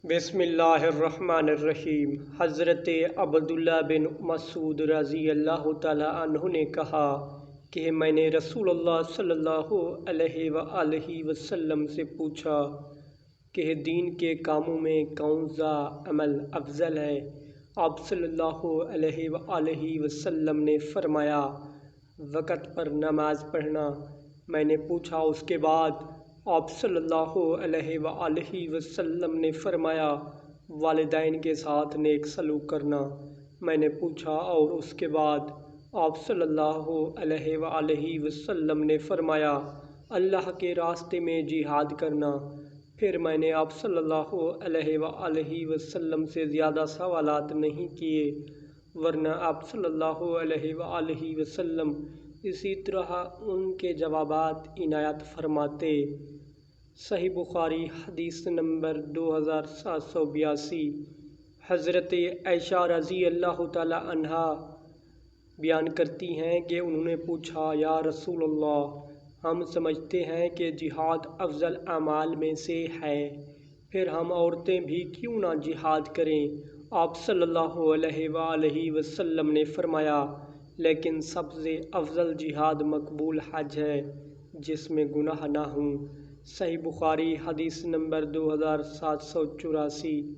بسم اللہ الرحمن الرحیم۔ حضرت عبداللہ بن مسعود رضی اللہ تعالی عنہ نے کہا کہ میں نے رسول اللہ صلی اللہ علیہ وآلہ وسلم سے پوچھا کہ دین کے کاموں میں کون سا عمل افضل ہے؟ آپ صلی اللہ علیہ وآلہ وسلم نے فرمایا، وقت پر نماز پڑھنا۔ میں نے پوچھا، اس کے بعد؟ آپ صلی اللہ علیہ وآلہ وسلم نے فرمایا، والدین کے ساتھ نیک سلوک کرنا۔ میں نے پوچھا، اور اس کے بعد؟ آپ صلی اللہ علیہ وآلہ وسلم نے فرمایا، اللہ کے راستے میں جہاد کرنا۔ پھر میں نے آپ صلی اللہ علیہ وآلہ وسلم سے زیادہ سوالات نہیں کیے، ورنہ آپ صلی اللہ علیہ وآلہ وسلم اسی طرح ان کے جوابات عنایت فرماتے۔ صحیح بخاری حدیث نمبر 2782۔ حضرت عائشہ رضی اللہ تعالی عنہا بیان کرتی ہیں کہ انہوں نے پوچھا، یا رسول اللہ، ہم سمجھتے ہیں کہ جہاد افضل اعمال میں سے ہے، پھر ہم عورتیں بھی کیوں نہ جہاد کریں؟ آپ صلی اللہ علیہ وآلہ وسلم نے فرمایا، لیکن سب سے افضل جہاد مقبول حج ہے جس میں گناہ نہ ہوں۔ صحیح بخاری حدیث نمبر 2784۔